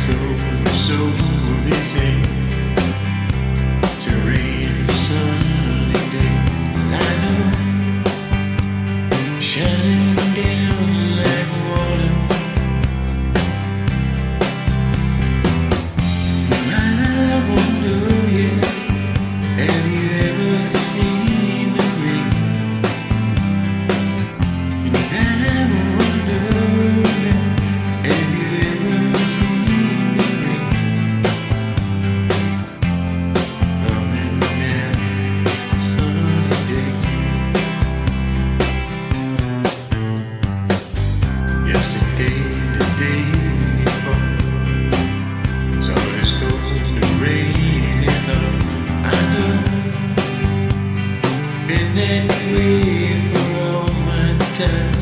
So busy to rain a sunny day. I know, shining down like water. I wonder, yeah, have you ever seen the rain? And I wonder, have you ever seen the day before? It's always going to rain and all. I know, been that way for all my time.